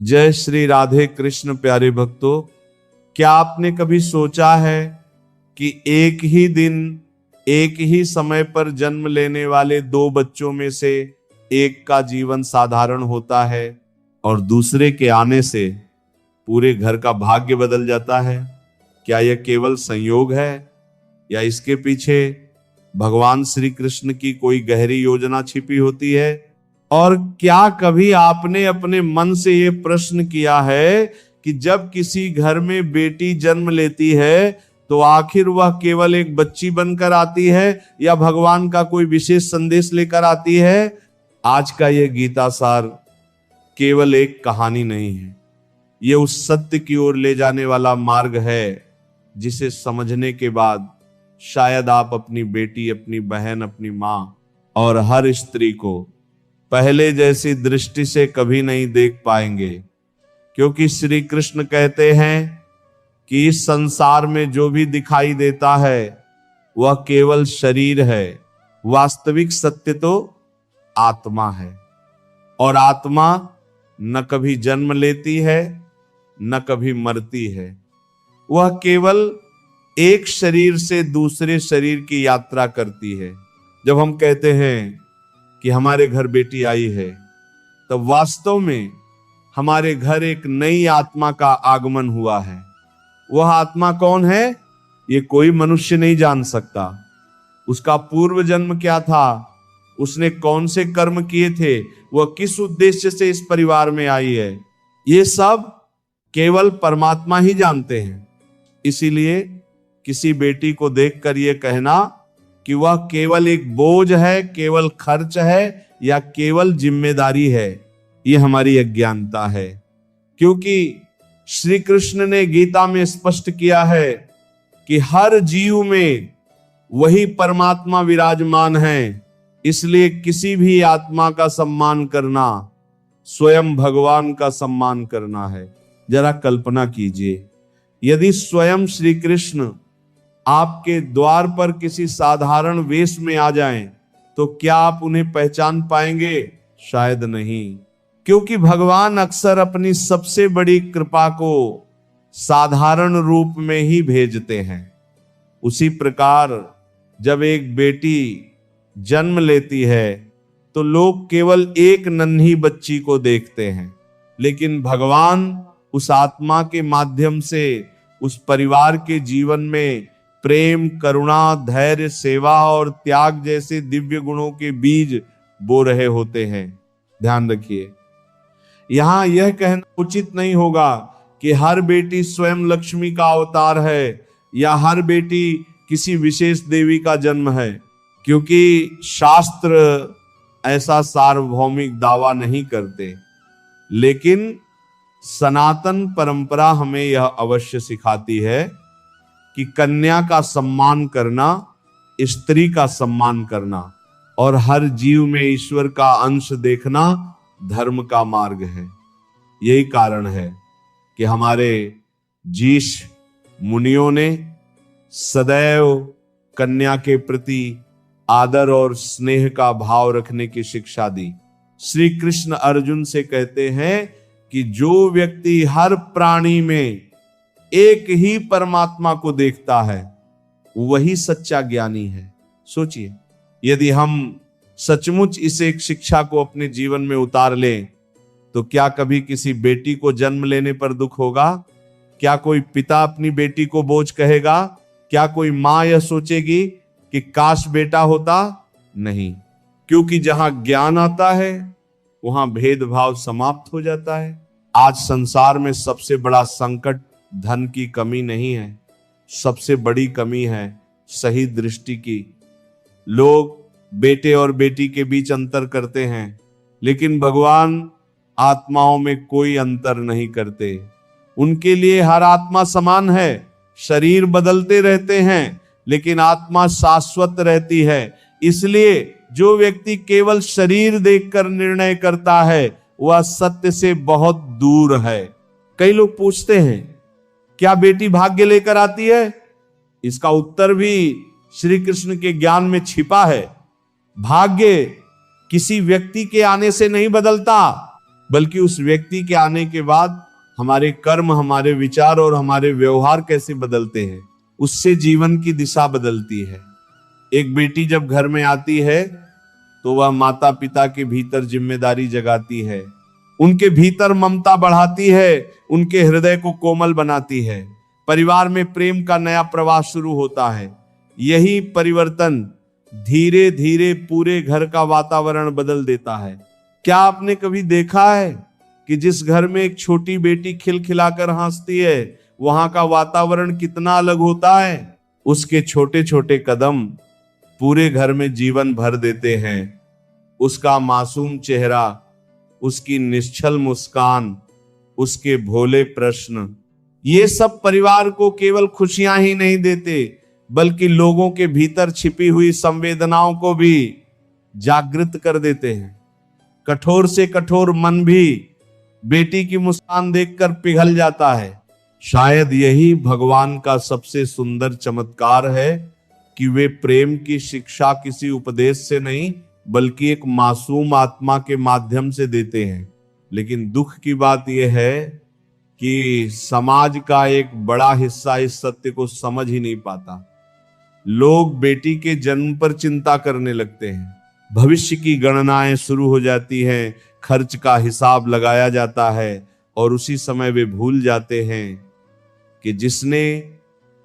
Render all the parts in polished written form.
जय श्री राधे कृष्ण। प्यारे भक्तों, क्या आपने कभी सोचा है कि एक ही दिन एक ही समय पर जन्म लेने वाले दो बच्चों में से एक का जीवन साधारण होता है और दूसरे के आने से पूरे घर का भाग्य बदल जाता है? क्या यह केवल संयोग है या इसके पीछे भगवान श्री कृष्ण की कोई गहरी योजना छिपी होती है? और क्या कभी आपने अपने मन से यह प्रश्न किया है कि जब किसी घर में बेटी जन्म लेती है तो आखिर वह केवल एक बच्ची बनकर आती है या भगवान का कोई विशेष संदेश लेकर आती है? आज का यह गीता सार केवल एक कहानी नहीं है, यह उस सत्य की ओर ले जाने वाला मार्ग है जिसे समझने के बाद शायद आप अपनी बेटी, अपनी बहन, अपनी मां और हर स्त्री को पहले जैसी दृष्टि से कभी नहीं देख पाएंगे। क्योंकि श्री कृष्ण कहते हैं कि इस संसार में जो भी दिखाई देता है वह केवल शरीर है, वास्तविक सत्य तो आत्मा है। और आत्मा न कभी जन्म लेती है न कभी मरती है, वह केवल एक शरीर से दूसरे शरीर की यात्रा करती है। जब हम कहते हैं कि हमारे घर बेटी आई है, तब वास्तव में हमारे घर एक नई आत्मा का आगमन हुआ है। वह आत्मा कौन है, ये कोई मनुष्य नहीं जान सकता। उसका पूर्व जन्म क्या था, उसने कौन से कर्म किए थे, वह किस उद्देश्य से इस परिवार में आई है, ये सब केवल परमात्मा ही जानते हैं। इसीलिए किसी बेटी को देखकर यह कहना कि वह केवल एक बोझ है, केवल खर्च है या केवल जिम्मेदारी है, यह हमारी अज्ञानता है। क्योंकि श्री कृष्ण ने गीता में स्पष्ट किया है कि हर जीव में वही परमात्मा विराजमान है। इसलिए किसी भी आत्मा का सम्मान करना स्वयं भगवान का सम्मान करना है। जरा कल्पना कीजिए, यदि स्वयं श्री कृष्ण आपके द्वार पर किसी साधारण वेश में आ जाएं, तो क्या आप उन्हें पहचान पाएंगे? शायद नहीं। क्योंकि भगवान अक्सर अपनी सबसे बड़ी कृपा को साधारण रूप में ही भेजते हैं। उसी प्रकार जब एक बेटी जन्म लेती है तो लोग केवल एक नन्ही बच्ची को देखते हैं, लेकिन भगवान उस आत्मा के माध्यम से उस परिवार के जीवन में प्रेम, करुणा, धैर्य, सेवा और त्याग जैसे दिव्य गुणों के बीज बो रहे होते हैं। ध्यान रखिए, यहां यह कहना उचित नहीं होगा कि हर बेटी स्वयं लक्ष्मी का अवतार है या हर बेटी किसी विशेष देवी का जन्म है, क्योंकि शास्त्र ऐसा सार्वभौमिक दावा नहीं करते। लेकिन सनातन परंपरा हमें यह अवश्य सिखाती है कि कन्या का सम्मान करना, स्त्री का सम्मान करना और हर जीव में ईश्वर का अंश देखना धर्म का मार्ग है। यही कारण है कि हमारे जीश मुनियों ने सदैव कन्या के प्रति आदर और स्नेह का भाव रखने की शिक्षा दी। श्री कृष्ण अर्जुन से कहते हैं कि जो व्यक्ति हर प्राणी में एक ही परमात्मा को देखता है वही सच्चा ज्ञानी है। सोचिए, यदि हम सचमुच इस एक शिक्षा को अपने जीवन में उतार लें तो क्या कभी किसी बेटी को जन्म लेने पर दुख होगा? क्या कोई पिता अपनी बेटी को बोझ कहेगा? क्या कोई मां यह सोचेगी कि काश बेटा होता? नहीं, क्योंकि जहां ज्ञान आता है वहां भेदभाव समाप्त हो जाता है। आज संसार में सबसे बड़ा संकट धन की कमी नहीं है, सबसे बड़ी कमी है सही दृष्टि की। लोग बेटे और बेटी के बीच अंतर करते हैं, लेकिन भगवान आत्माओं में कोई अंतर नहीं करते। उनके लिए हर आत्मा समान है। शरीर बदलते रहते हैं लेकिन आत्मा शाश्वत रहती है। इसलिए जो व्यक्ति केवल शरीर देखकर निर्णय करता है वह सत्य से बहुत दूर है। कई लोग पूछते हैं, क्या बेटी भाग्य लेकर आती है? इसका उत्तर भी श्री कृष्ण के ज्ञान में छिपा है। भाग्य किसी व्यक्ति के आने से नहीं बदलता, बल्कि उस व्यक्ति के आने के बाद हमारे कर्म, हमारे विचार और हमारे व्यवहार कैसे बदलते हैं, उससे जीवन की दिशा बदलती है। एक बेटी जब घर में आती है तो वह माता पिता के भीतर जिम्मेदारी जगाती है, उनके भीतर ममता बढ़ाती है, उनके हृदय को कोमल बनाती है। परिवार में प्रेम का नया प्रवाह शुरू होता है। यही परिवर्तन धीरे धीरे पूरे घर का वातावरण बदल देता है। क्या आपने कभी देखा है कि जिस घर में एक छोटी बेटी खिलखिलाकर हंसती है, वहां का वातावरण कितना अलग होता है? उसके छोटे छोटे कदम पूरे घर में जीवन भर देते हैं। उसका मासूम चेहरा, उसकी निश्चल मुस्कान, उसके भोले प्रश्न, ये सब परिवार को केवल खुशियां ही नहीं देते, बल्कि लोगों के भीतर छिपी हुई संवेदनाओं को भी जागृत कर देते हैं। कठोर से कठोर मन भी बेटी की मुस्कान देखकर पिघल जाता है। शायद यही भगवान का सबसे सुंदर चमत्कार है कि वे प्रेम की शिक्षा किसी उपदेश से नहीं, बल्कि एक मासूम आत्मा के माध्यम से देते हैं। लेकिन दुख की बात यह है कि समाज का एक बड़ा हिस्सा इस सत्य को समझ ही नहीं पाता। लोग बेटी के जन्म पर चिंता करने लगते हैं, भविष्य की गणनाएं शुरू हो जाती हैं, खर्च का हिसाब लगाया जाता है और उसी समय वे भूल जाते हैं कि जिसने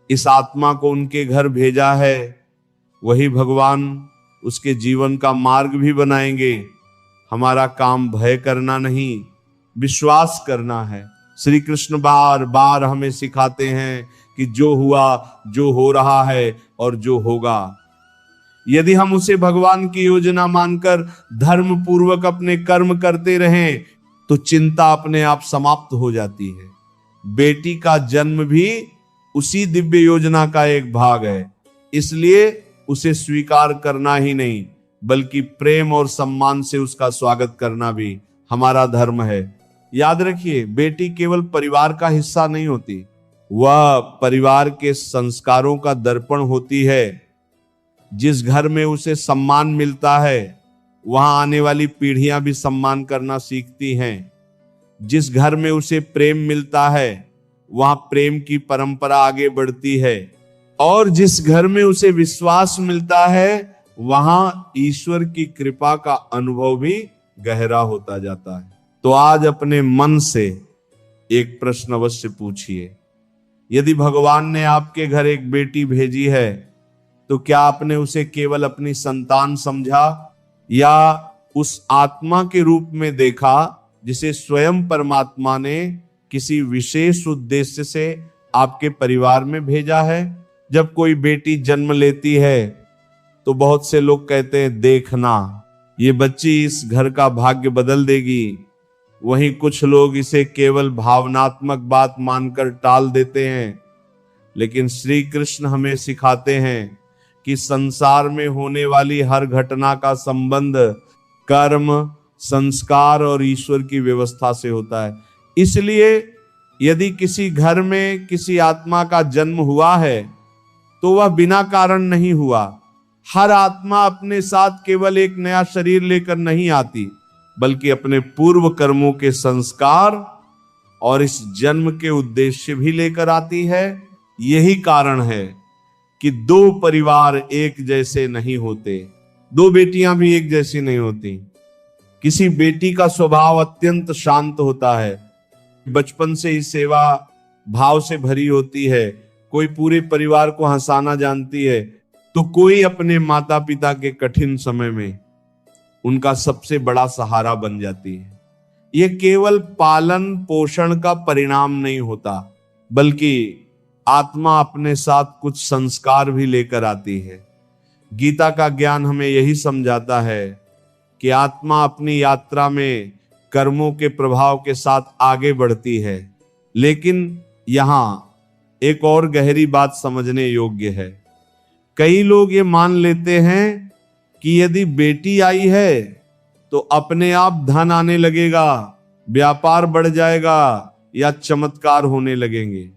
इस आत्मा को उनके घर भेजा है वही भगवान उसके जीवन का मार्ग भी बनाएंगे। हमारा काम भय करना नहीं, विश्वास करना है। श्री कृष्ण बार बार हमें सिखाते हैं कि जो हुआ, जो हो रहा है और जो होगा, यदि हम उसे भगवान की योजना मानकर धर्म पूर्वक अपने कर्म करते रहें तो चिंता अपने आप समाप्त हो जाती है। बेटी का जन्म भी उसी दिव्य योजना का एक भाग है, इसलिए उसे स्वीकार करना ही नहीं, बल्कि प्रेम और सम्मान से उसका स्वागत करना भी हमारा धर्म है। याद रखिए, बेटी केवल परिवार का हिस्सा नहीं होती, वह परिवार के संस्कारों का दर्पण होती है। जिस घर में उसे सम्मान मिलता है वहां आने वाली पीढ़ियां भी सम्मान करना सीखती हैं। जिस घर में उसे प्रेम मिलता है वहां प्रेम की परंपरा आगे बढ़ती है, और जिस घर में उसे विश्वास मिलता है वहां ईश्वर की कृपा का अनुभव भी गहरा होता जाता है। तो आज अपने मन से एक प्रश्न अवश्य पूछिए, यदि भगवान ने आपके घर एक बेटी भेजी है तो क्या आपने उसे केवल अपनी संतान समझा या उस आत्मा के रूप में देखा जिसे स्वयं परमात्मा ने किसी विशेष उद्देश्य से आपके परिवार में भेजा है? जब कोई बेटी जन्म लेती है तो बहुत से लोग कहते हैं, देखना ये बच्ची इस घर का भाग्य बदल देगी। वहीं कुछ लोग इसे केवल भावनात्मक बात मानकर टाल देते हैं। लेकिन श्री कृष्ण हमें सिखाते हैं कि संसार में होने वाली हर घटना का संबंध कर्म, संस्कार और ईश्वर की व्यवस्था से होता है। इसलिए यदि किसी घर में किसी आत्मा का जन्म हुआ है तो वह बिना कारण नहीं हुआ। हर आत्मा अपने साथ केवल एक नया शरीर लेकर नहीं आती, बल्कि अपने पूर्व कर्मों के संस्कार और इस जन्म के उद्देश्य भी लेकर आती है। यही कारण है कि दो परिवार एक जैसे नहीं होते, दो बेटियां भी एक जैसी नहीं होती। किसी बेटी का स्वभाव अत्यंत शांत होता है, बचपन से ही सेवा भाव से भरी होती है, कोई पूरे परिवार को हंसाना जानती है, तो कोई अपने माता पिता के कठिन समय में उनका सबसे बड़ा सहारा बन जाती है। यह केवल पालन पोषण का परिणाम नहीं होता, बल्कि आत्मा अपने साथ कुछ संस्कार भी लेकर आती है। गीता का ज्ञान हमें यही समझाता है कि आत्मा अपनी यात्रा में कर्मों के प्रभाव के साथ आगे बढ़ती है। लेकिन यहां एक और गहरी बात समझने योग्य है। कई लोग ये मान लेते हैं कि यदि बेटी आई है तो अपने आप धन आने लगेगा, व्यापार बढ़ जाएगा या चमत्कार होने लगेंगे।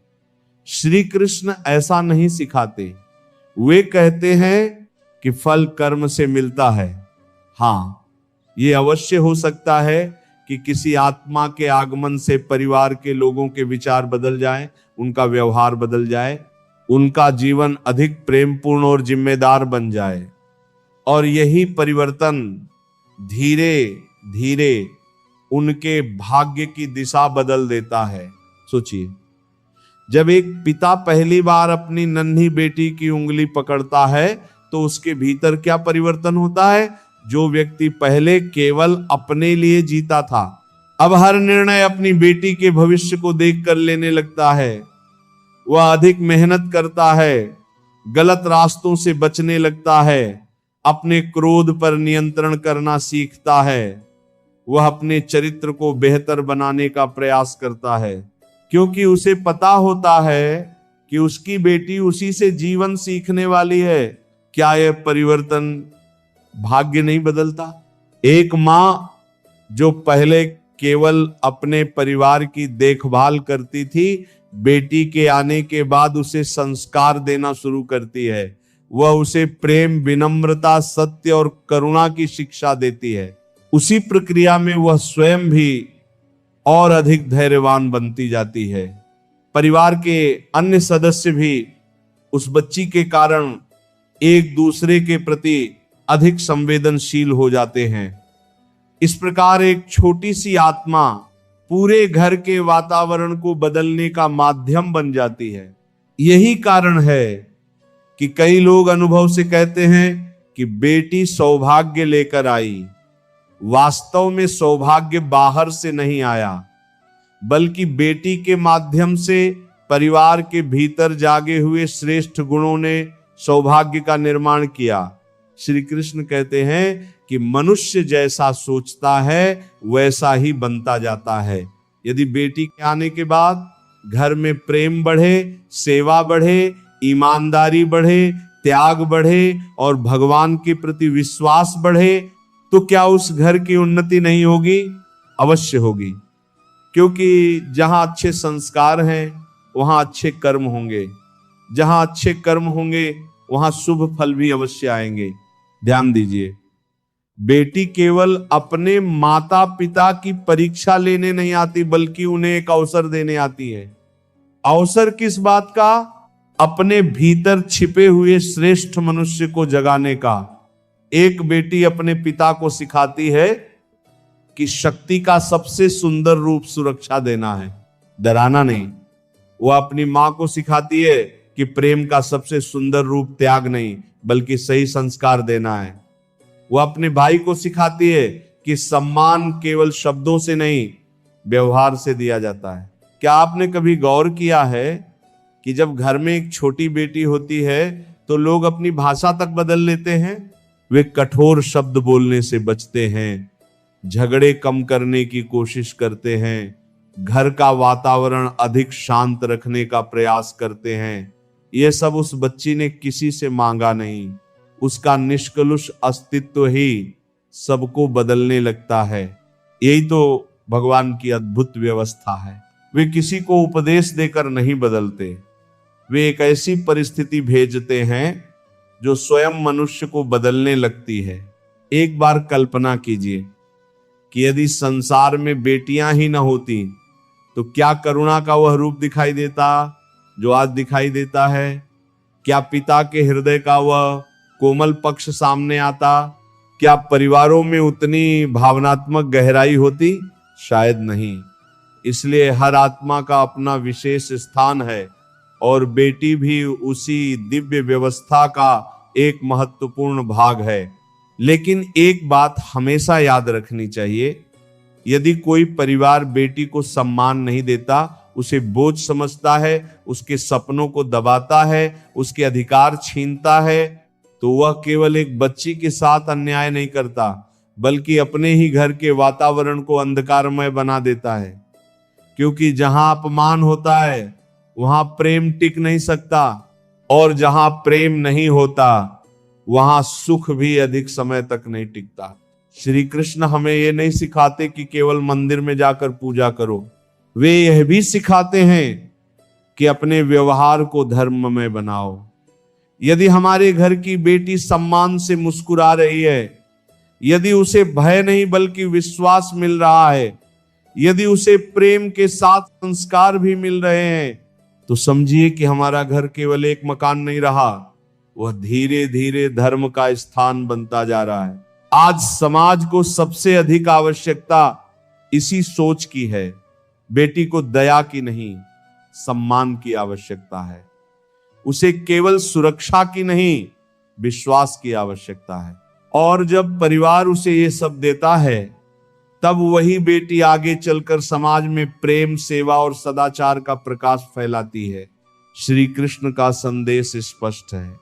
श्री कृष्ण ऐसा नहीं सिखाते। वे कहते हैं कि फल कर्म से मिलता है। हाँ, ये अवश्य हो सकता है कि किसी आत्मा के आगमन से परिवार के लोगों के विचार बदल जाए, उनका व्यवहार बदल जाए, उनका जीवन अधिक प्रेमपूर्ण और जिम्मेदार बन जाए। और यही परिवर्तन धीरे धीरे उनके भाग्य की दिशा बदल देता है। सोचिए, जब एक पिता पहली बार अपनी नन्ही बेटी की उंगली पकड़ता है तो उसके भीतर क्या परिवर्तन होता है? जो व्यक्ति पहले केवल अपने लिए जीता था, अब हर निर्णय अपनी बेटी के भविष्य को देखकर लेने लगता है। वह अधिक मेहनत करता है, गलत रास्तों से बचने लगता है, अपने क्रोध पर नियंत्रण करना सीखता है। वह अपने चरित्र को बेहतर बनाने का प्रयास करता है, क्योंकि उसे पता होता है कि उसकी बेटी उसी से जीवन सीखने वाली है। क्या यह परिवर्तन भाग्य नहीं बदलता? एक मां जो पहले केवल अपने परिवार की देखभाल करती थी, बेटी के आने के बाद उसे संस्कार देना शुरू करती है। वह उसे प्रेम, विनम्रता, सत्य और करुणा की शिक्षा देती है। उसी प्रक्रिया में वह स्वयं भी और अधिक धैर्यवान बनती जाती है। परिवार के अन्य सदस्य भी उस बच्ची के कारण एक दूसरे के प्रति अधिक संवेदनशील हो जाते हैं। इस प्रकार एक छोटी सी आत्मा पूरे घर के वातावरण को बदलने का माध्यम बन जाती है। यही कारण है कि कई लोग अनुभव से कहते हैं कि बेटी सौभाग्य लेकर आई। वास्तव में सौभाग्य बाहर से नहीं आया, बल्कि बेटी के माध्यम से परिवार के भीतर जागे हुए श्रेष्ठ गुणों ने सौभाग्य का निर्माण किया। श्री कृष्ण कहते हैं कि मनुष्य जैसा सोचता है वैसा ही बनता जाता है। यदि बेटी के आने के बाद घर में प्रेम बढ़े, सेवा बढ़े, ईमानदारी बढ़े, त्याग बढ़े और भगवान के प्रति विश्वास बढ़े, तो क्या उस घर की उन्नति नहीं होगी? अवश्य होगी, क्योंकि जहां अच्छे संस्कार हैं वहां अच्छे कर्म होंगे। जहां अच्छे कर्म होंगे वहां शुभ फल भी अवश्य आएंगे। ध्यान दीजिए, बेटी केवल अपने माता पिता की परीक्षा लेने नहीं आती, बल्कि उन्हें एक अवसर देने आती है। अवसर किस बात का? अपने भीतर छिपे हुए श्रेष्ठ मनुष्य को जगाने का। एक बेटी अपने पिता को सिखाती है कि शक्ति का सबसे सुंदर रूप सुरक्षा देना है, डराना नहीं। वह अपनी मां को सिखाती है कि प्रेम का सबसे सुंदर रूप त्याग नहीं, बल्कि सही संस्कार देना है। वह अपने भाई को सिखाती है कि सम्मान केवल शब्दों से नहीं, व्यवहार से दिया जाता है। क्या आपने कभी गौर किया है कि जब घर में एक छोटी बेटी होती है तो लोग अपनी भाषा तक बदल लेते हैं? वे कठोर शब्द बोलने से बचते हैं, झगड़े कम करने की कोशिश करते हैं, घर का वातावरण अधिक शांत रखने का प्रयास करते हैं। यह सब उस बच्ची ने किसी से मांगा नहीं, उसका निष्कलुष अस्तित्व ही सबको बदलने लगता है। यही तो भगवान की अद्भुत व्यवस्था है। वे किसी को उपदेश देकर नहीं बदलते, वे एक ऐसी परिस्थिति भेजते हैं जो स्वयं मनुष्य को बदलने लगती है। एक बार कल्पना कीजिए कि यदि संसार में बेटियां ही न होती तो क्या करुणा का वह रूप दिखाई देता जो आज दिखाई देता है? क्या पिता के हृदय का वह कोमल पक्ष सामने आता? क्या परिवारों में उतनी भावनात्मक गहराई होती? शायद नहीं। इसलिए हर आत्मा का अपना विशेष स्थान है और बेटी भी उसी दिव्य व्यवस्था का एक महत्वपूर्ण भाग है। लेकिन एक बात हमेशा याद रखनी चाहिए, यदि कोई परिवार बेटी को सम्मान नहीं देता, उसे बोझ समझता है, उसके सपनों को दबाता है, उसके अधिकार छीनता है, तो वह केवल एक बच्ची के साथ अन्याय नहीं करता, बल्कि अपने ही घर के वातावरण को अंधकारमय बना देता है। क्योंकि जहां अपमान होता है वहां प्रेम टिक नहीं सकता, और जहां प्रेम नहीं होता वहां सुख भी अधिक समय तक नहीं टिकता। श्री कृष्ण हमें ये नहीं सिखाते कि केवल मंदिर में जाकर पूजा करो, वे यह भी सिखाते हैं कि अपने व्यवहार को धर्म में बनाओ। यदि हमारे घर की बेटी सम्मान से मुस्कुरा रही है, यदि उसे भय नहीं बल्कि विश्वास मिल रहा है, यदि उसे प्रेम के साथ संस्कार भी मिल रहे हैं, तो समझिए कि हमारा घर केवल एक मकान नहीं रहा, वह धीरे धीरे धर्म का स्थान बनता जा रहा है। आज समाज को सबसे अधिक आवश्यकता इसी सोच की है। बेटी को दया की नहीं, सम्मान की आवश्यकता है। उसे केवल सुरक्षा की नहीं, विश्वास की आवश्यकता है। और जब परिवार उसे ये सब देता है, तब वही बेटी आगे चलकर समाज में प्रेम, सेवा और सदाचार का प्रकाश फैलाती है। श्री कृष्ण का संदेश स्पष्ट है।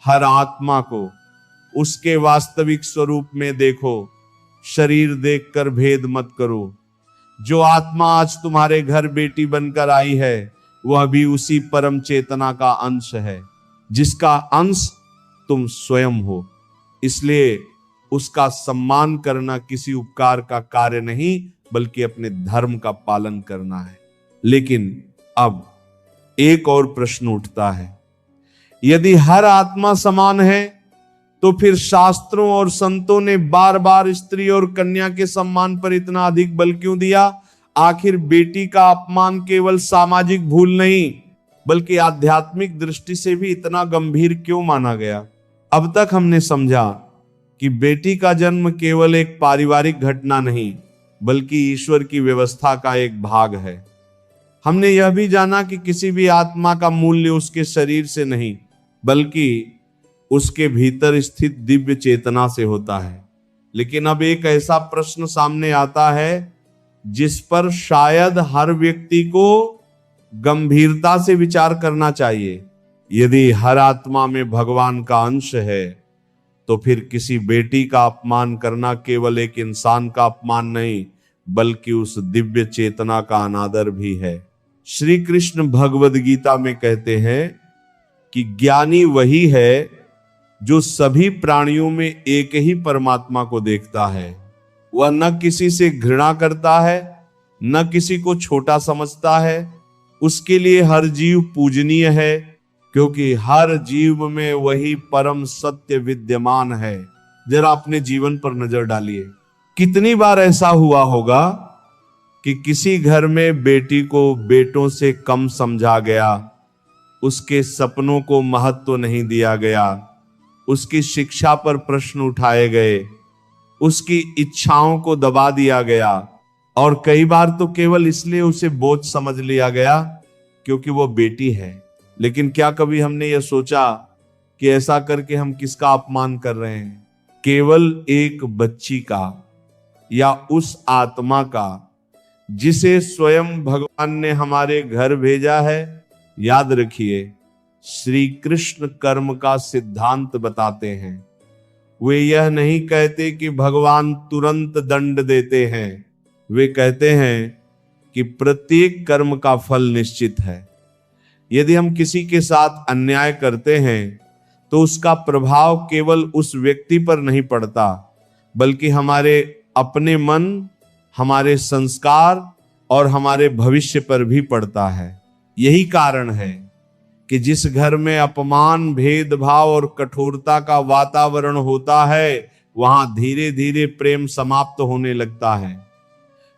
हर आत्मा को उसके वास्तविक स्वरूप में देखो, शरीर देखकर भेद मत करो। जो आत्मा आज तुम्हारे घर बेटी बनकर आई है, वह भी उसी परम चेतना का अंश है, जिसका अंश तुम स्वयं हो। इसलिए उसका सम्मान करना किसी उपकार का कार्य नहीं, बल्कि अपने धर्म का पालन करना है। लेकिन अब एक और प्रश्न उठता है, यदि हर आत्मा समान है, तो फिर शास्त्रों और संतों ने बार बार स्त्री और कन्या के सम्मान पर इतना अधिक बल क्यों दिया? आखिर बेटी का अपमान केवल सामाजिक भूल नहीं, बल्कि आध्यात्मिक दृष्टि से भी इतना गंभीर क्यों माना गया? अब तक हमने समझा कि बेटी का जन्म केवल एक पारिवारिक घटना नहीं, बल्कि ईश्वर की व्यवस्था का एक भाग है। हमने यह भी जाना कि किसी भी आत्मा का मूल्य उसके शरीर से नहीं, बल्कि उसके भीतर स्थित दिव्य चेतना से होता है। लेकिन अब एक ऐसा प्रश्न सामने आता है जिस पर शायद हर व्यक्ति को गंभीरता से विचार करना चाहिए। यदि हर आत्मा में भगवान का अंश है, तो फिर किसी बेटी का अपमान करना केवल एक इंसान का अपमान नहीं, बल्कि उस दिव्य चेतना का अनादर भी है। श्री कृष्ण भगवद गीता में कहते हैं कि ज्ञानी वही है जो सभी प्राणियों में एक ही परमात्मा को देखता है। वह न किसी से घृणा करता है, न किसी को छोटा समझता है। उसके लिए हर जीव पूजनीय है, क्योंकि हर जीव में वही परम सत्य विद्यमान है। जरा अपने जीवन पर नजर डालिए, कितनी बार ऐसा हुआ होगा कि किसी घर में बेटी को बेटों से कम समझा गया, उसके सपनों को महत्व नहीं दिया गया, उसकी शिक्षा पर प्रश्न उठाए गए, उसकी इच्छाओं को दबा दिया गया, और कई बार तो केवल इसलिए उसे बोझ समझ लिया गया क्योंकि वो बेटी है। लेकिन क्या कभी हमने यह सोचा कि ऐसा करके हम किसका अपमान कर रहे हैं? केवल एक बच्ची का, या उस आत्मा का जिसे स्वयं भगवान ने हमारे घर भेजा है। याद रखिए, श्री कृष्ण कर्म का सिद्धांत बताते हैं। वे यह नहीं कहते कि भगवान तुरंत दंड देते हैं, वे कहते हैं कि प्रत्येक कर्म का फल निश्चित है। यदि हम किसी के साथ अन्याय करते हैं, तो उसका प्रभाव केवल उस व्यक्ति पर नहीं पड़ता, बल्कि हमारे अपने मन, हमारे संस्कार और हमारे भविष्य पर भी पड़ता है। यही कारण है कि जिस घर में अपमान, भेदभाव और कठोरता का वातावरण होता है, वहां धीरे धीरे प्रेम समाप्त होने लगता है।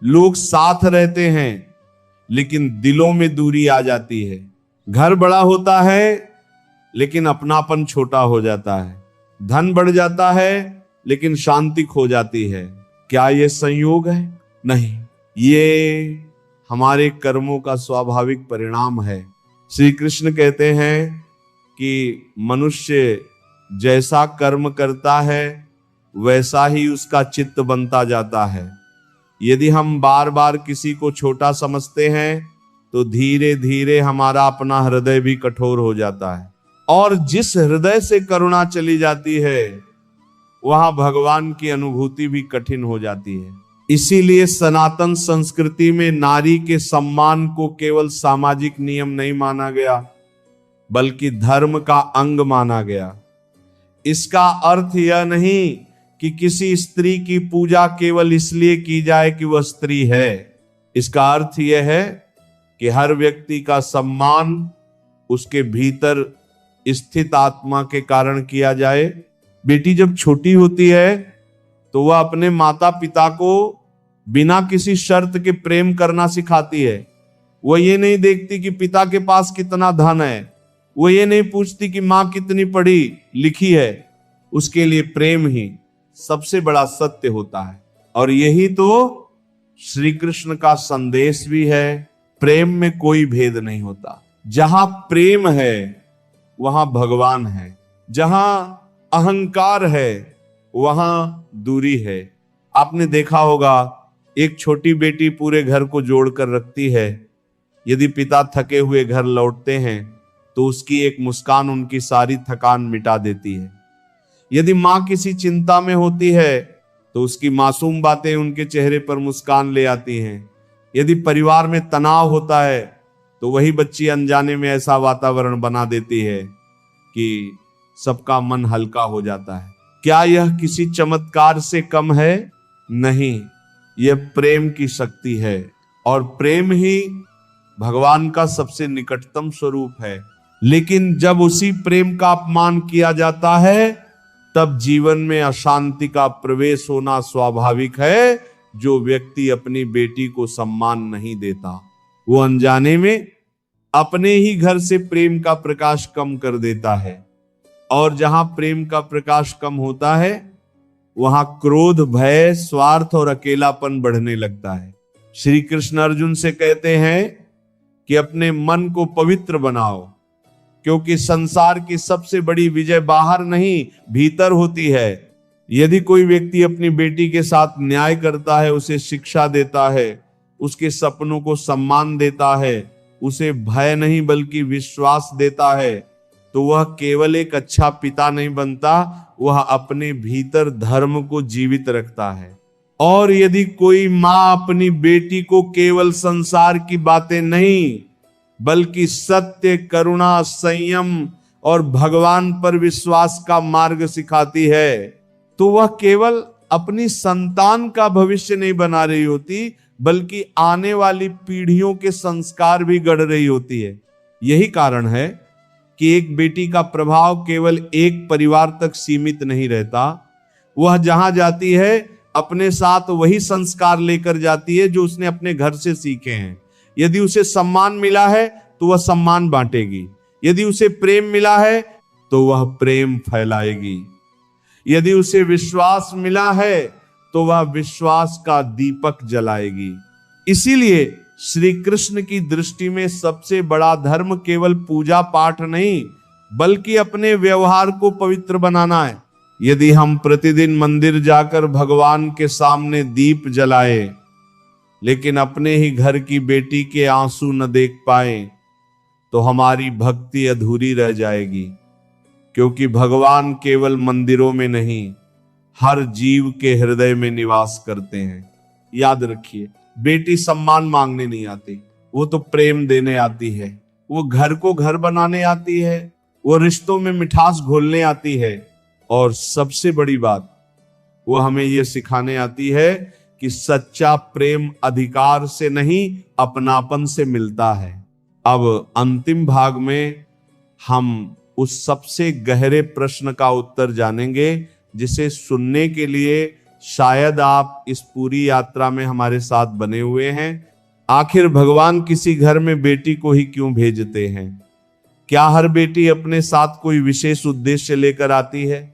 लोग साथ रहते हैं, लेकिन दिलों में दूरी आ जाती है। घर बड़ा होता है, लेकिन अपनापन छोटा हो जाता है। धन बढ़ जाता है, लेकिन शांति खो जाती है। क्या ये संयोग है? नहीं, ये हमारे कर्मों का स्वाभाविक परिणाम है। श्री कृष्ण कहते हैं कि मनुष्य जैसा कर्म करता है, वैसा ही उसका चित्त बनता जाता है। यदि हम बार बार किसी को छोटा समझते हैं, तो धीरे धीरे हमारा अपना हृदय भी कठोर हो जाता है, और जिस हृदय से करुणा चली जाती है, वहां भगवान की अनुभूति भी कठिन हो जाती है। इसीलिए सनातन संस्कृति में नारी के सम्मान को केवल सामाजिक नियम नहीं माना गया, बल्कि धर्म का अंग माना गया। इसका अर्थ यह नहीं कि किसी स्त्री की पूजा केवल इसलिए की जाए कि वह स्त्री है। इसका अर्थ यह है कि हर व्यक्ति का सम्मान उसके भीतर स्थित आत्मा के कारण किया जाए। बेटी जब छोटी होती है, तो वह अपने माता पिता को बिना किसी शर्त के प्रेम करना सिखाती है। वह ये नहीं देखती कि पिता के पास कितना धन है, वो ये नहीं पूछती कि माँ कितनी पढ़ी लिखी है। उसके लिए प्रेम ही सबसे बड़ा सत्य होता है। और यही तो श्री कृष्ण का संदेश भी है। प्रेम में कोई भेद नहीं होता। जहां प्रेम है वहां भगवान है, जहां अहंकार है वहां दूरी है। आपने देखा होगा, एक छोटी बेटी पूरे घर को जोड़कर रखती है। यदि पिता थके हुए घर लौटते हैं तो उसकी एक मुस्कान उनकी सारी थकान मिटा देती है। यदि माँ किसी चिंता में होती है तो उसकी मासूम बातें उनके चेहरे पर मुस्कान ले आती हैं। यदि परिवार में तनाव होता है तो वही बच्ची अनजाने में ऐसा वातावरण बना देती है कि सबका मन हल्का हो जाता है। क्या यह किसी चमत्कार से कम है? नहीं, यह प्रेम की शक्ति है। और प्रेम ही भगवान का सबसे निकटतम स्वरूप है। लेकिन जब उसी प्रेम का अपमान किया जाता है तब जीवन में अशांति का प्रवेश होना स्वाभाविक है। जो व्यक्ति अपनी बेटी को सम्मान नहीं देता वो अनजाने में अपने ही घर से प्रेम का प्रकाश कम कर देता है। और जहां प्रेम का प्रकाश कम होता है वहां क्रोध, भय, स्वार्थ और अकेलापन बढ़ने लगता है। श्री कृष्ण अर्जुन से कहते हैं कि अपने मन को पवित्र बनाओ, क्योंकि संसार की सबसे बड़ी विजय बाहर नहीं भीतर होती है। यदि कोई व्यक्ति अपनी बेटी के साथ न्याय करता है, उसे शिक्षा देता है, उसके सपनों को सम्मान देता है, उसे भय नहीं बल्कि विश्वास देता है, तो वह केवल एक अच्छा पिता नहीं बनता, वह अपने भीतर धर्म को जीवित रखता है। और यदि कोई माँ अपनी बेटी को केवल संसार की बातें नहीं बल्कि सत्य, करुणा, संयम और भगवान पर विश्वास का मार्ग सिखाती है, तो वह केवल अपनी संतान का भविष्य नहीं बना रही होती बल्कि आने वाली पीढ़ियों के संस्कार भी गढ़ रही होती है। यही कारण है कि एक बेटी का प्रभाव केवल एक परिवार तक सीमित नहीं रहता। वह जहां जाती है अपने साथ वही संस्कार लेकर जाती है जो उसने अपने घर से सीखे हैं। यदि उसे सम्मान मिला है तो वह सम्मान बांटेगी, यदि उसे प्रेम मिला है तो वह प्रेम फैलाएगी, यदि उसे विश्वास मिला है तो वह विश्वास का दीपक जलाएगी। इसीलिए श्री कृष्ण की दृष्टि में सबसे बड़ा धर्म केवल पूजा पाठ नहीं बल्कि अपने व्यवहार को पवित्र बनाना है। यदि हम प्रतिदिन मंदिर जाकर भगवान के सामने दीप जलाए लेकिन अपने ही घर की बेटी के आंसू न देख पाए तो हमारी भक्ति अधूरी रह जाएगी, क्योंकि भगवान केवल मंदिरों में नहीं हर जीव के हृदय में निवास करते हैं। याद रखिए, बेटी सम्मान मांगने नहीं आती, वो तो प्रेम देने आती है। वो घर को घर बनाने आती है, वो रिश्तों में मिठास घोलने आती है। और सबसे बड़ी बात, वो हमें ये सिखाने आती है कि सच्चा प्रेम अधिकार से नहीं अपनापन से मिलता है। अब अंतिम भाग में हम उस सबसे गहरे प्रश्न का उत्तर जानेंगे जिसे सुनने के लिए शायद आप इस पूरी यात्रा में हमारे साथ बने हुए हैं। आखिर भगवान किसी घर में बेटी को ही क्यों भेजते हैं? क्या हर बेटी अपने साथ कोई विशेष उद्देश्य लेकर आती है?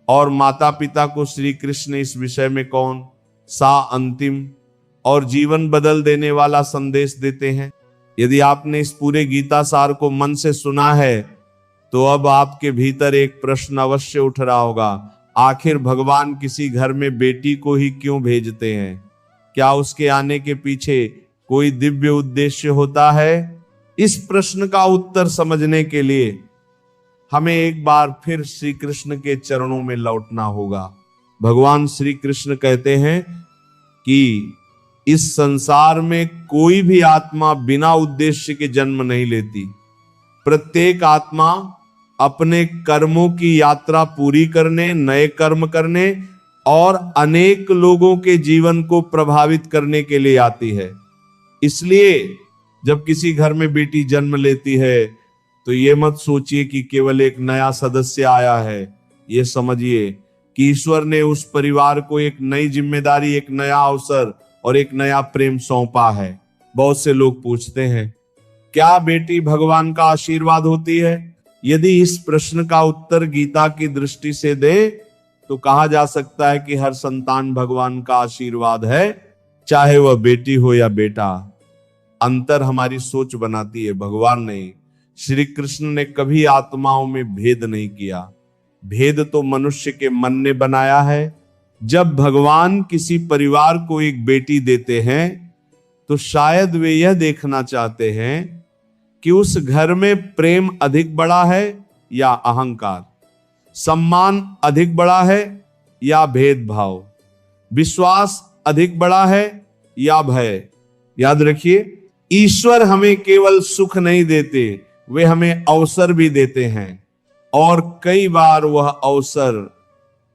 और माता पिता को श्री कृष्ण इस विषय में कौन सा अंतिम और जीवन बदल देने वाला संदेश देते हैं? यदि आपने इस पूरे गीता सार को मन से सुना है तो अब आपके भीतर एक प्रश्न अवश्य उठ रहा होगा, आखिर भगवान किसी घर में बेटी को ही क्यों भेजते हैं? क्या उसके आने के पीछे कोई दिव्य उद्देश्य होता है? इस प्रश्न का उत्तर समझने के लिए हमें एक बार फिर श्री कृष्ण के चरणों में लौटना होगा। भगवान श्री कृष्ण कहते हैं कि इस संसार में कोई भी आत्मा बिना उद्देश्य के जन्म नहीं लेती। प्रत्येक आत्मा अपने कर्मों की यात्रा पूरी करने, नए कर्म करने और अनेक लोगों के जीवन को प्रभावित करने के लिए आती है। इसलिए जब किसी घर में बेटी जन्म लेती है तो ये मत सोचिए कि केवल एक नया सदस्य आया है। ये समझिए कि ईश्वर ने उस परिवार को एक नई जिम्मेदारी, एक नया अवसर और एक नया प्रेम सौंपा है। बहुत से लोग पूछते हैं, क्या बेटी भगवान का आशीर्वाद होती है? यदि इस प्रश्न का उत्तर गीता की दृष्टि से दे तो कहा जा सकता है कि हर संतान भगवान का आशीर्वाद है, चाहे वह बेटी हो या बेटा। अंतर हमारी सोच बनाती है, भगवान नहीं। श्री कृष्ण ने कभी आत्माओं में भेद नहीं किया। भेद तो मनुष्य के मन ने बनाया है। जब भगवान किसी परिवार को एक बेटी देते हैं तो शायद वे यह देखना चाहते हैं कि उस घर में प्रेम अधिक बड़ा है या अहंकार, सम्मान अधिक बड़ा है या भेदभाव, विश्वास अधिक बड़ा है या भय। याद रखिए, ईश्वर हमें केवल सुख नहीं देते, वे हमें अवसर भी देते हैं। और कई बार वह अवसर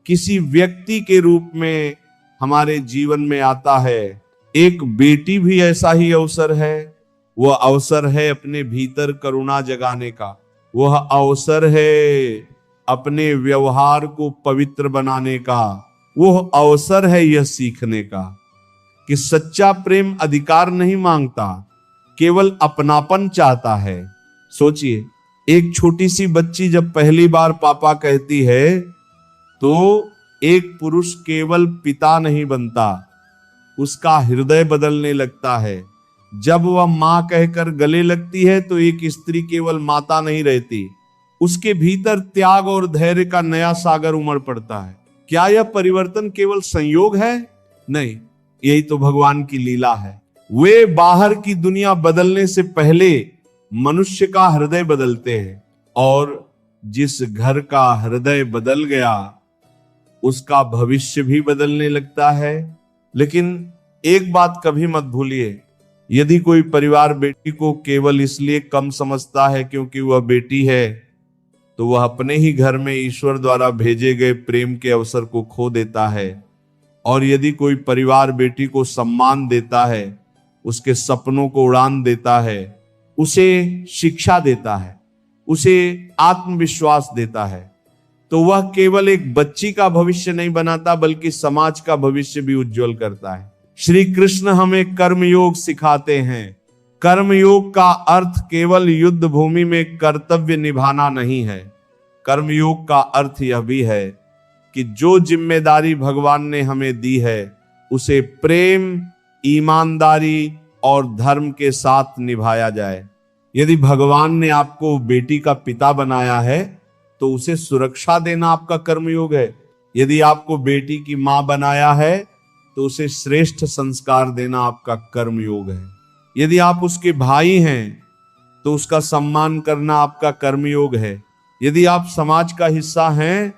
किसी व्यक्ति के रूप में हमारे जीवन में आता है। एक बेटी भी ऐसा ही अवसर है। वह अवसर है अपने भीतर करुणा जगाने का, वह अवसर है अपने व्यवहार को पवित्र बनाने का, वह अवसर है यह सीखने का कि सच्चा प्रेम अधिकार नहीं मांगता, केवल अपनापन चाहता है। सोचिए, एक छोटी सी बच्ची जब पहली बार पापा कहती है तो एक पुरुष केवल पिता नहीं बनता, उसका हृदय बदलने लगता है। जब वह मां कहकर गले लगती है तो एक स्त्री केवल माता नहीं रहती, उसके भीतर त्याग और धैर्य का नया सागर उमड़ पड़ता है। क्या यह परिवर्तन केवल संयोग है? नहीं, यही तो भगवान की लीला है। वे बाहर की दुनिया बदलने से पहले मनुष्य का हृदय बदलते हैं, और जिस घर का हृदय बदल गया उसका भविष्य भी बदलने लगता है। लेकिन एक बात कभी मत भूलिए, यदि कोई परिवार बेटी को केवल इसलिए कम समझता है क्योंकि वह बेटी है, तो वह अपने ही घर में ईश्वर द्वारा भेजे गए प्रेम के अवसर को खो देता है। और यदि कोई परिवार बेटी को सम्मान देता है, उसके सपनों को उड़ान देता है, उसे शिक्षा देता है, उसे आत्मविश्वास देता है, तो वह केवल एक बच्ची का भविष्य नहीं बनाता बल्कि समाज का भविष्य भी उज्जवल करता है। श्री कृष्ण हमें कर्मयोग सिखाते हैं। कर्मयोग का अर्थ केवल युद्ध भूमि में कर्तव्य निभाना नहीं है। कर्मयोग का अर्थ यह भी है कि जो जिम्मेदारी भगवान ने हमें दी है उसे प्रेम, ईमानदारी और धर्म के साथ निभाया जाए। यदि भगवान ने आपको बेटी का पिता बनाया है तो उसे सुरक्षा देना आपका कर्मयोग है। यदि आपको बेटी की मां बनाया है तो उसे श्रेष्ठ संस्कार देना आपका कर्मयोग है। यदि आप उसके भाई हैं तो उसका सम्मान करना आपका कर्मयोग है। यदि आप समाज का हिस्सा हैं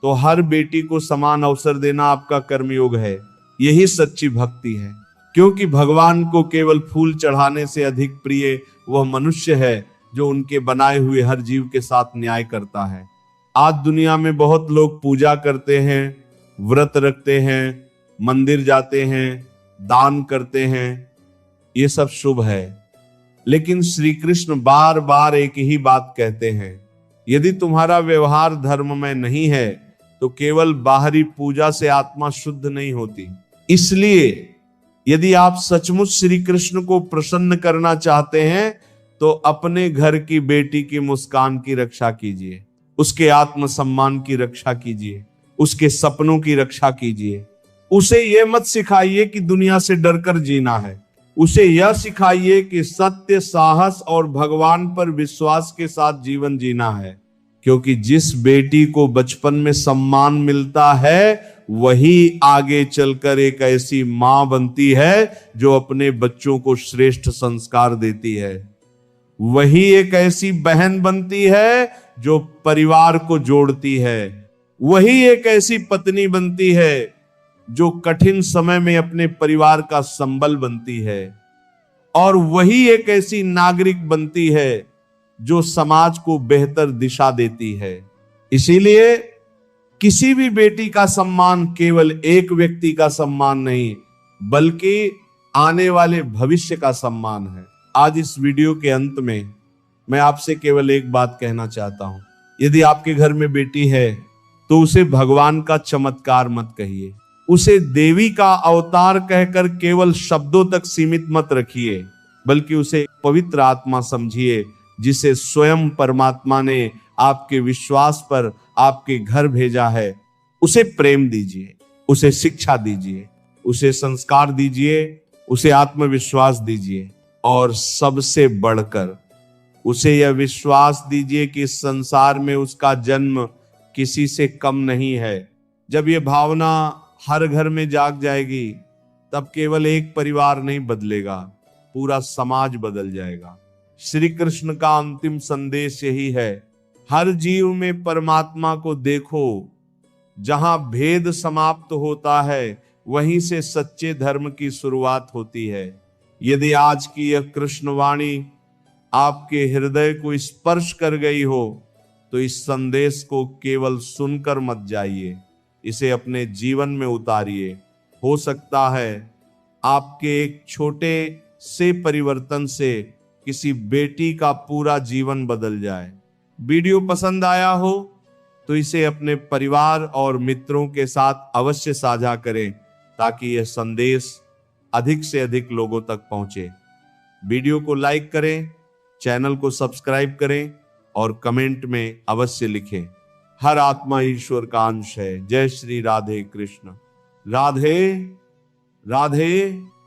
तो हर बेटी को समान अवसर देना आपका कर्मयोग है। यही सच्ची भक्ति है, क्योंकि भगवान को केवल फूल चढ़ाने से अधिक प्रिय वह मनुष्य है जो उनके बनाए हुए हर जीव के साथ न्याय करता है। आज दुनिया में बहुत लोग पूजा करते हैं, व्रत रखते हैं, मंदिर जाते हैं, दान करते हैं, ये सब शुभ है। लेकिन श्री कृष्ण बार बार एक ही बात कहते हैं, यदि तुम्हारा व्यवहार धर्म में नहीं है तो केवल बाहरी पूजा से आत्मा शुद्ध नहीं होती। इसलिए यदि आप सचमुच श्री कृष्ण को प्रसन्न करना चाहते हैं तो अपने घर की बेटी की मुस्कान की रक्षा कीजिए, उसके आत्मसम्मान की रक्षा कीजिए, उसके सपनों की रक्षा कीजिए। उसे यह मत सिखाइए कि दुनिया से डरकर जीना है, उसे यह सिखाइए कि सत्य, साहस और भगवान पर विश्वास के साथ जीवन जीना है। क्योंकि जिस बेटी को बचपन में सम्मान मिलता है वही आगे चलकर एक ऐसी मां बनती है जो अपने बच्चों को श्रेष्ठ संस्कार देती है। वही एक ऐसी बहन बनती है जो परिवार को जोड़ती है। वही एक ऐसी पत्नी बनती है जो कठिन समय में अपने परिवार का संबल बनती है। और वही एक ऐसी नागरिक बनती है जो समाज को बेहतर दिशा देती है। इसीलिए किसी भी बेटी का सम्मान केवल एक व्यक्ति का सम्मान नहीं बल्कि आने वाले भविष्य का सम्मान है। आज इस वीडियो के अंत में मैं आपसे केवल एक बात कहना चाहता हूं। यदि आपके घर में बेटी है तो उसे भगवान का चमत्कार मत कहिए, उसे देवी का अवतार कहकर केवल शब्दों तक सीमित मत रखिए, बल्कि उसे पवित्र आत्मा समझिए, जिसे स्वयं परमात्मा ने आपके विश्वास पर आपके घर भेजा है। उसे प्रेम दीजिए, उसे शिक्षा दीजिए, उसे संस्कार दीजिए, उसे आत्मविश्वास दीजिए, और सबसे बढ़कर उसे यह विश्वास दीजिए कि इस संसार में उसका जन्म किसी से कम नहीं है। जब यह भावना हर घर में जाग जाएगी, तब केवल एक परिवार नहीं बदलेगा, पूरा समाज बदल जाएगा। श्री कृष्ण का अंतिम संदेश यही है, हर जीव में परमात्मा को देखो। जहां भेद समाप्त होता है, वहीं से सच्चे धर्म की शुरुआत होती है। यदि आज की यह कृष्णवाणी आपके हृदय को स्पर्श कर गई हो, तो इस संदेश को केवल सुनकर मत जाइए, इसे अपने जीवन में उतारिए। हो सकता है आपके एक छोटे से परिवर्तन से किसी बेटी का पूरा जीवन बदल जाए। वीडियो पसंद आया हो तो इसे अपने परिवार और मित्रों के साथ अवश्य साझा करें, ताकि यह संदेश अधिक से अधिक लोगों तक पहुंचे। वीडियो को लाइक करें, चैनल को सब्सक्राइब करें और कमेंट में अवश्य लिखें। हर आत्मा ईश्वर का अंश है। जय श्री राधे कृष्ण। राधे राधे।